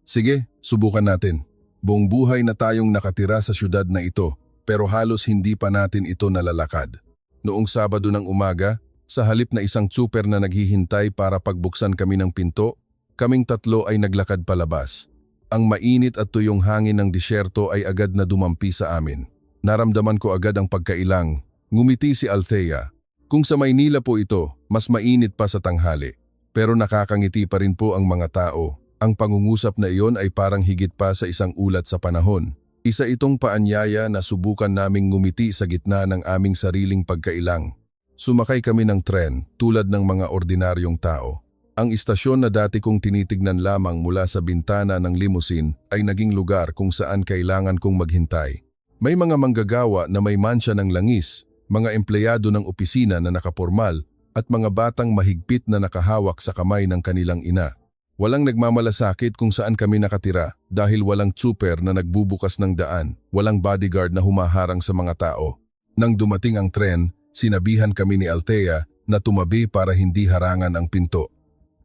Sige, subukan natin. Buong buhay na tayong nakatira sa syudad na ito, pero halos hindi pa natin ito nalalakad. Noong Sabado ng umaga, sa halip na isang tsuper na naghihintay para pagbuksan kami ng pinto, kaming tatlo ay naglakad palabas. Ang mainit at tuyong hangin ng disyerto ay agad na dumampi sa amin. Naramdaman ko agad ang pagkailang. Ngumiti si Althea. Kung sa Maynila po ito, mas mainit pa sa tanghali. Pero nakakangiti pa rin po ang mga tao. Ang pangungusap na iyon ay parang higit pa sa isang ulat sa panahon. Isa itong paanyaya na subukan naming ngumiti sa gitna ng aming sariling pagkailang. Sumakay kami ng tren tulad ng mga ordinaryong tao. Ang istasyon na dati kong tinitignan lamang mula sa bintana ng limousine ay naging lugar kung saan kailangan kong maghintay. May mga manggagawa na may mansya ng langis, mga empleyado ng opisina na nakapormal, at mga batang mahigpit na nakahawak sa kamay ng kanilang ina. Walang nagmamalasakit kung saan kami nakatira dahil walang tsuper na nagbubukas ng daan, walang bodyguard na humaharang sa mga tao. Nang dumating ang tren, sinabihan kami ni Althea na tumabi para hindi harangan ang pinto.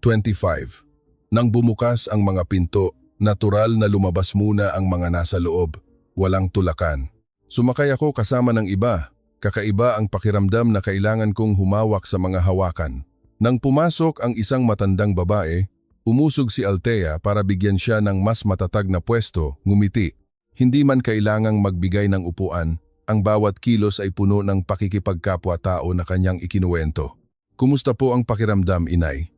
25. Nang bumukas ang mga pinto, natural na lumabas muna ang mga nasa loob. Walang tulakan. Sumakay ako kasama ng iba. Kakaiba ang pakiramdam na kailangan kong humawak sa mga hawakan. Nang pumasok ang isang matandang babae, umusog si Althea para bigyan siya ng mas matatag na pwesto, ngumiti. Hindi man kailangang magbigay ng upuan, ang bawat kilos ay puno ng pakikipagkapwa-tao na kanyang ikinuwento. Kumusta po ang pakiramdam, inay?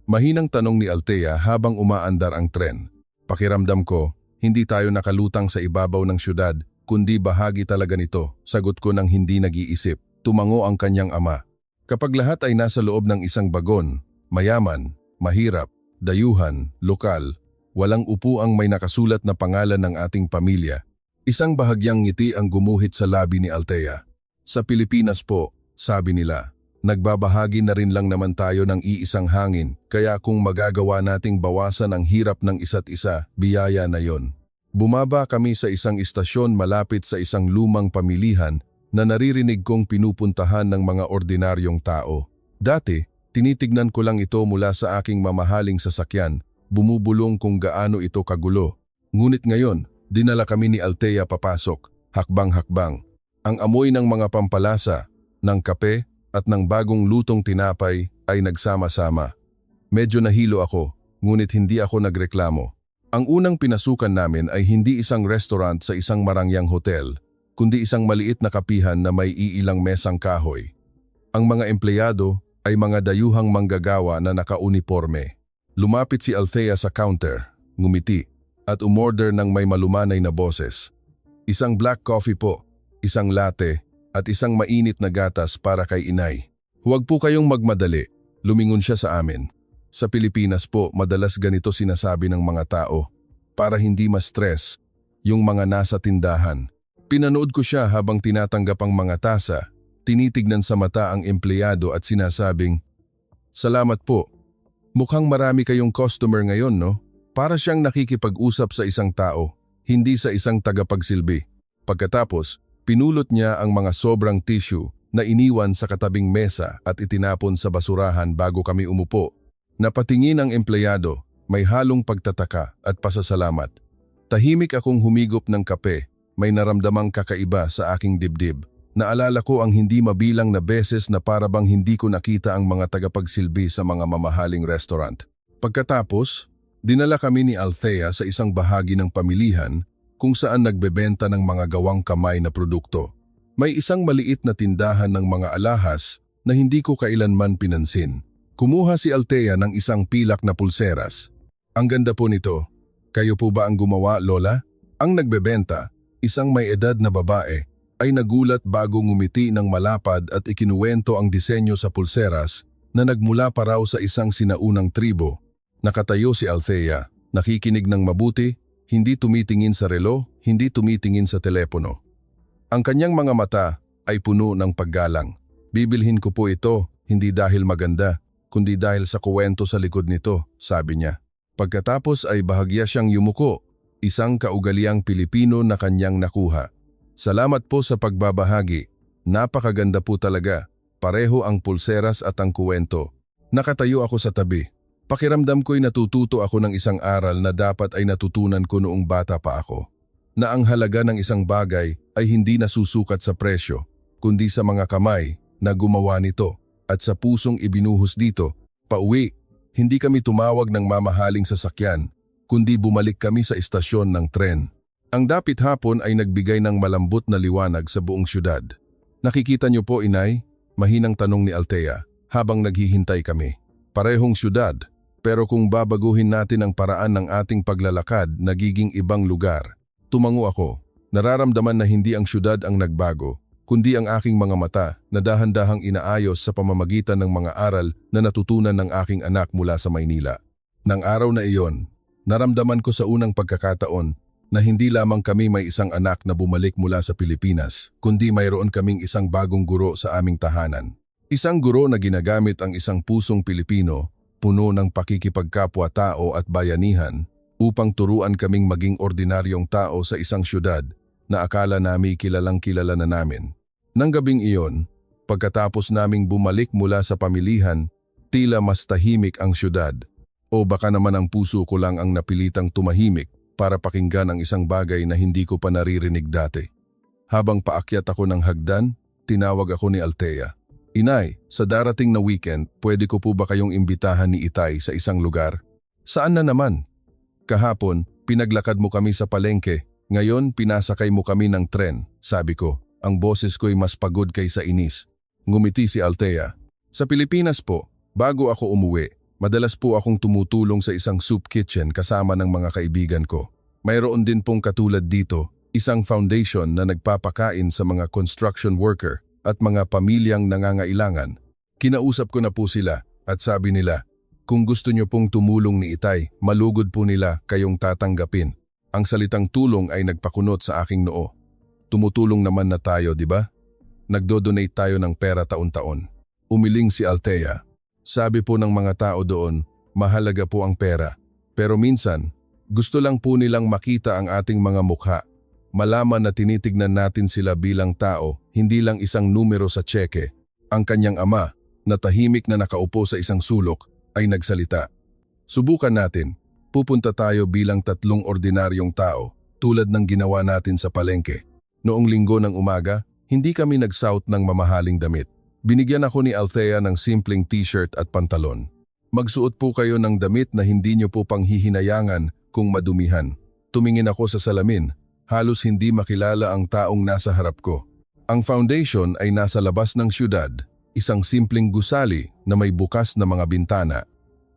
Mahinang tanong ni Althea habang umaandar ang tren. Pakiramdam ko, hindi tayo nakalutang sa ibabaw ng syudad, kundi bahagi talaga nito, sagot ko nang hindi nag-iisip. Tumango ang kanyang ama. Kapag lahat ay nasa loob ng isang bagon, mayaman, mahirap, dayuhan, lokal, walang upuang may nakasulat na pangalan ng ating pamilya. Isang bahagyang ngiti ang gumuhit sa labi ni Althea. Sa Pilipinas po, sabi nila, nagbabahagi na rin lang naman tayo ng iisang hangin, kaya kung magagawa nating bawasan ang hirap ng isa't isa, biyaya na yon. Bumaba kami sa isang istasyon malapit sa isang lumang pamilihan na naririnig kong pinupuntahan ng mga ordinaryong tao. Dati, tinitignan ko lang ito mula sa aking mamahaling sasakyan, bumubulong kung gaano ito kagulo. Ngunit ngayon, dinala kami ni Althea papasok, hakbang-hakbang. Ang amoy ng mga pampalasa, ng kape at ng bagong lutong tinapay ay nagsama-sama. Medyo nahilo ako, ngunit hindi ako nagreklamo. Ang unang pinasukan namin ay hindi isang restaurant sa isang marangyang hotel, kundi isang maliit na kapihan na may iilang mesang kahoy. Ang mga empleyado ay mga dayuhang manggagawa na nakauniporme. Lumapit si Althea sa counter, ngumiti, at umorder ng may malumanay na boses. Isang black coffee po, isang latte, at isang mainit na gatas para kay inay. Huwag po kayong magmadali, lumingon siya sa amin. Sa Pilipinas po, madalas ganito sinasabi ng mga tao, para hindi ma-stress, yung mga nasa tindahan. Pinanood ko siya habang tinatanggap ang mga tasa, tinitignan sa mata ang empleyado at sinasabing, "Salamat po. Mukhang marami kayong customer ngayon, no?" Para siyang nakikipag-usap sa isang tao, hindi sa isang tagapagsilbi. Pagkatapos, pinulot niya ang mga sobrang tissue na iniwan sa katabing mesa at itinapon sa basurahan bago kami umupo. Napatingin ang empleyado, may halong pagtataka at pasasalamat. Tahimik akong humigop ng kape, may naramdamang kakaiba sa aking dibdib. Naalala ko ang hindi mabilang na beses na parabang hindi ko nakita ang mga tagapagsilbi sa mga mamahaling restaurant. Pagkatapos, dinala kami ni Althea sa isang bahagi ng pamilihan kung saan nagbebenta ng mga gawang kamay na produkto. May isang maliit na tindahan ng mga alahas na hindi ko kailanman pinansin. Kumuha si Althea ng isang pilak na pulseras. Ang ganda po nito. Kayo po ba ang gumawa, Lola? Ang nagbebenta, isang may edad na babae, ay nagulat bago ngumiti ng malapad at ikinuwento ang disenyo sa pulseras na nagmula pa raw sa isang sinaunang tribo. Nakatayo si Althea, nakikinig ng mabuti, hindi tumitingin sa relo, hindi tumitingin sa telepono. Ang kanyang mga mata ay puno ng paggalang. Bibilhin ko po ito, hindi dahil maganda, kundi dahil sa kuwento sa likod nito, sabi niya. Pagkatapos ay bahagya siyang yumuko, isang kaugaliang Pilipino na kanyang nakuha. Salamat po sa pagbabahagi. Napakaganda po talaga. Pareho ang pulseras at ang kuwento. Nakatayo ako sa tabi. Pakiramdam ko'y natututo ako ng isang aral na dapat ay natutunan ko noong bata pa ako. Na ang halaga ng isang bagay ay hindi nasusukat sa presyo, kundi sa mga kamay na gumawa nito at sa pusong ibinuhos dito. Pauwi, hindi kami tumawag ng mamahaling sasakyan, kundi bumalik kami sa istasyon ng tren. Ang dapit hapon ay nagbigay ng malambot na liwanag sa buong syudad. Nakikita niyo po, Inay? Mahinang tanong ni Althea habang naghihintay kami. Parehong syudad, pero kung babaguhin natin ang paraan ng ating paglalakad, nagiging ibang lugar. Tumango ako. Nararamdaman na hindi ang syudad ang nagbago, kundi ang aking mga mata na dahan-dahang inaayos sa pamamagitan ng mga aral na natutunan ng aking anak mula sa Maynila. Nang araw na iyon, naramdaman ko sa unang pagkakataon na hindi lamang kami may isang anak na bumalik mula sa Pilipinas, kundi mayroon kaming isang bagong guro sa aming tahanan. Isang guro na ginagamit ang isang pusong Pilipino, puno ng pakikipagkapwa-tao at bayanihan, upang turuan kaming maging ordinaryong tao sa isang syudad na akala namin kilalang-kilala na namin. Nang gabing iyon, pagkatapos naming bumalik mula sa pamilihan, tila mas tahimik ang syudad. O baka naman ang puso ko lang ang napilitang tumahimik para pakinggan ang isang bagay na hindi ko pa naririnig dati. Habang paakyat ako ng hagdan, tinawag ako ni Althea. Inay, sa darating na weekend, pwede ko po ba kayong imbitahan ni Itay sa isang lugar? Saan na naman? Kahapon, pinaglakad mo kami sa palengke. Ngayon, pinasakay mo kami ng tren, sabi ko. Ang boses ko'y mas pagod kaysa inis. Ngumiti si Althea. Sa Pilipinas po, bago ako umuwi, madalas po akong tumutulong sa isang soup kitchen kasama ng mga kaibigan ko. Mayroon din pong katulad dito, isang foundation na nagpapakain sa mga construction worker at mga pamilyang nangangailangan. Kinausap ko na po sila at sabi nila, kung gusto nyo pong tumulong ni Itay, malugod po nila kayong tatanggapin. Ang salitang tulong ay nagpakunot sa aking noo. Tumutulong naman na tayo, di ba? Nagdo-donate tayo ng pera taon-taon. Umiling si Althea. Sabi po ng mga tao doon, mahalaga po ang pera. Pero minsan, gusto lang po nilang makita ang ating mga mukha. Malaman na tinitignan natin sila bilang tao, hindi lang isang numero sa tseke. Ang kanyang ama, na tahimik na nakaupo sa isang sulok, ay nagsalita. Subukan natin. Pupunta tayo bilang tatlong ordinaryong tao, tulad ng ginawa natin sa palengke. Noong linggo ng umaga, hindi kami nagsuot ng mamahaling damit. Binigyan ako ni Althea ng simpleng t-shirt at pantalon. Magsuot po kayo ng damit na hindi nyo po panghihinayangan kung madumihan. Tumingin ako sa salamin, halos hindi makilala ang taong nasa harap ko. Ang foundation ay nasa labas ng syudad, isang simpleng gusali na may bukas na mga bintana.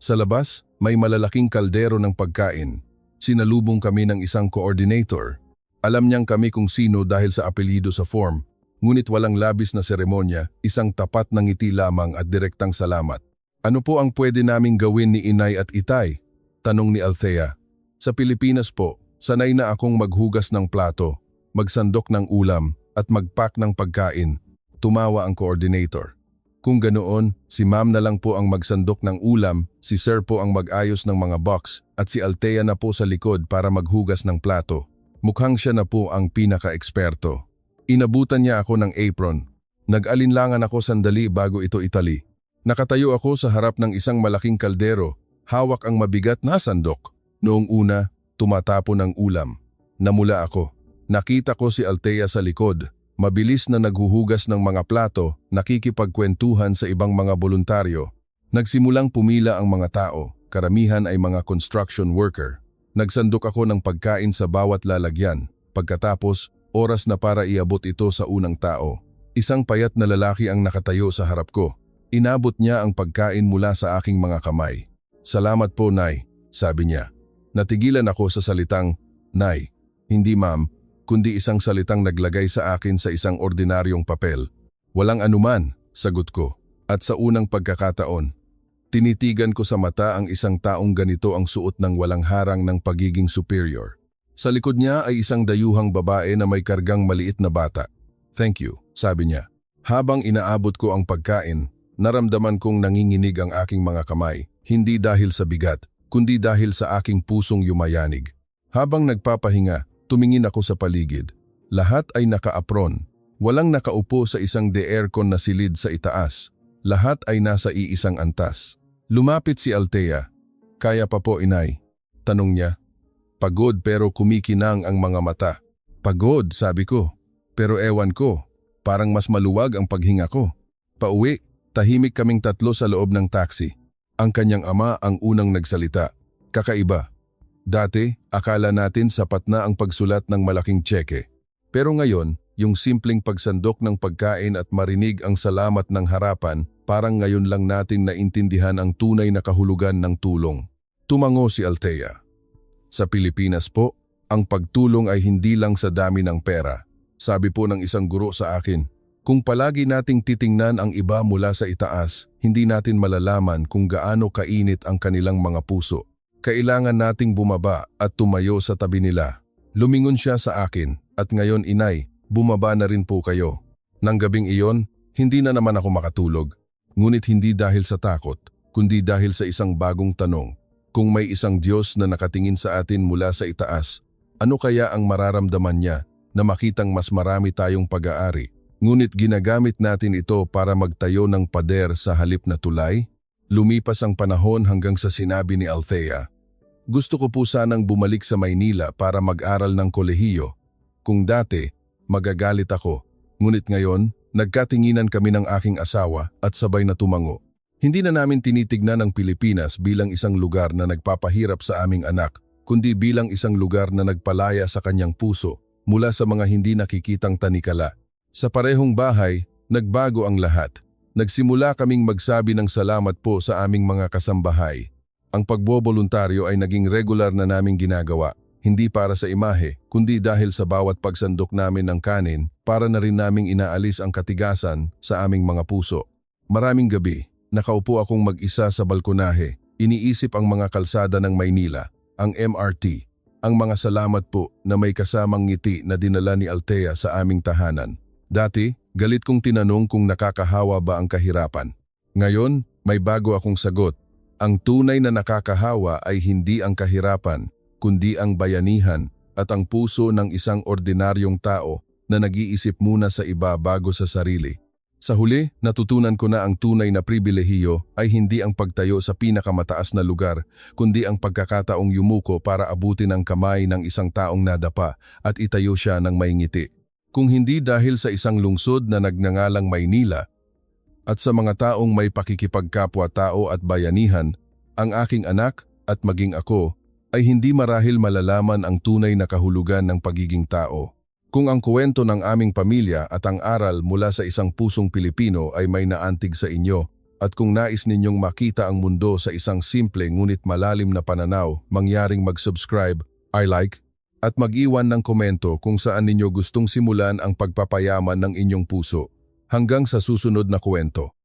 Sa labas, may malalaking kaldero ng pagkain. Sinalubong kami ng isang coordinator. Alam niyang kami kung sino dahil sa apelyido sa form. Ngunit walang labis na seremonya, isang tapat na ngiti lamang at direktang salamat. Ano po ang pwede naming gawin ni Inay at Itay? Tanong ni Althea. Sa Pilipinas po, sanay na akong maghugas ng plato, magsandok ng ulam at magpack ng pagkain. Tumawa ang coordinator. Kung ganoon, si Ma'am na lang po ang magsandok ng ulam, si Sir po ang mag-ayos ng mga box at si Althea na po sa likod para maghugas ng plato. Mukhang siya na po ang pinaka-eksperto. Inabutan niya ako ng apron. Nag-alinlangan ako sandali bago ito itali. Nakatayo ako sa harap ng isang malaking kaldero, hawak ang mabigat na sandok. Noong una, tumatapon ang ulam. Namula ako. Nakita ko si Althea sa likod, Mabilis na naghuhugas ng mga plato, nakikipagkwentuhan sa ibang mga voluntaryo. Nagsimulang pumila ang mga tao, karamihan ay mga construction worker. Nagsandok ako ng pagkain sa bawat lalagyan. Pagkatapos, oras na para iabot ito sa unang tao. Isang payat na lalaki ang nakatayo sa harap ko. Inabot niya ang pagkain mula sa aking mga kamay. "Salamat po, Nay," sabi niya. Natigilan ako sa salitang, "Nay." Hindi ma'am, kundi isang salitang naglagay sa akin sa isang ordinaryong papel. "Walang anuman," sagot ko. At sa unang pagkakataon, tinitigan ko sa mata ang isang taong ganito ang suot ng walang harang ng pagiging superior. Sa likod niya ay isang dayuhang babae na may kargang maliit na bata. "Thank you," sabi niya. Habang inaabot ko ang pagkain, naramdaman kong nanginginig ang aking mga kamay, hindi dahil sa bigat, kundi dahil sa aking pusong yumayanig. Habang nagpapahinga, tumingin ako sa paligid. Lahat ay naka-apron. Walang nakaupo sa isang de-aircon na silid sa itaas. Lahat ay nasa iisang antas. Lumapit si Althea. "Kaya pa po, Inay?" tanong niya. Pagod pero kumikinang ang mga mata. "Pagod," sabi ko. "Pero ewan ko, parang mas maluwag ang paghinga ko." Pauwi, tahimik kaming tatlo sa loob ng taxi. Ang kanyang ama ang unang nagsalita. "Kakaiba. Dati, akala natin sapat na ang pagsulat ng malaking tseke. Pero ngayon, yung simpleng pagsandok ng pagkain at marinig ang salamat ng harapan, parang ngayon lang natin naintindihan ang tunay na kahulugan ng tulong." Tumango si Althea. "Sa Pilipinas po, ang pagtulong ay hindi lang sa dami ng pera." Sabi po ng isang guro sa akin, "Kung palagi nating titingnan ang iba mula sa itaas, hindi natin malalaman kung gaano kainit ang kanilang mga puso. Kailangan nating bumaba at tumayo sa tabi nila." Lumingon siya sa akin, "At ngayon, Inay, bumaba na rin po kayo." Nang gabing iyon, hindi na naman ako makatulog. Ngunit hindi dahil sa takot, kundi dahil sa isang bagong tanong. Kung may isang Diyos na nakatingin sa atin mula sa itaas, ano kaya ang mararamdaman niya na makitang mas marami tayong pag-aari? Ngunit ginagamit natin ito para magtayo ng pader sa halip na tulay? Lumipas ang panahon hanggang sa sinabi ni Althea, "Gusto ko po sanang bumalik sa Maynila para mag-aral ng kolehiyo. Kung dati, magagalit ako. Ngunit ngayon, nagkatinginan kami ng aking asawa at sabay na tumango. Hindi na namin tinitignan ang Pilipinas bilang isang lugar na nagpapahirap sa aming anak, kundi bilang isang lugar na nagpalaya sa kanyang puso mula sa mga hindi nakikitang tanikala. Sa parehong bahay, nagbago ang lahat. Nagsimula kaming magsabi ng salamat po sa aming mga kasambahay. Ang pagboboluntaryo ay naging regular na naming ginagawa, hindi para sa imahe, kundi dahil sa bawat pagsandok namin ng kanin, para na rin naming inaalis ang katigasan sa aming mga puso. Maraming gabi, nakaupo akong mag-isa sa balkonahe, iniisip ang mga kalsada ng Maynila, ang MRT, ang mga salamat po na may kasamang ngiti na dinala ni Althea sa aming tahanan. Dati, galit kong tinanong kung nakakahawa ba ang kahirapan. Ngayon, may bago akong sagot. Ang tunay na nakakahawa ay hindi ang kahirapan, kundi ang bayanihan at ang puso ng isang ordinaryong tao na nag-iisip muna sa iba bago sa sarili. Sa huli, natutunan ko na ang tunay na pribilehiyo ay hindi ang pagtayo sa pinakamataas na lugar, kundi ang pagkakataong yumuko para abutin ang kamay ng isang taong nadapa at itayo siya ng may ngiti. Kung hindi dahil sa isang lungsod na nagngangalang Maynila at sa mga taong may pakikipagkapwa-tao at bayanihan, ang aking anak at maging ako ay hindi marahil malalaman ang tunay na kahulugan ng pagiging tao. Kung ang kwento ng aming pamilya at ang aral mula sa isang pusong Pilipino ay may naantig sa inyo, at kung nais ninyong makita ang mundo sa isang simple ngunit malalim na pananaw, mangyaring mag-subscribe, i-like, at mag-iwan ng komento kung saan ninyo gustong simulan ang pagpapayaman ng inyong puso. Hanggang sa susunod na kwento.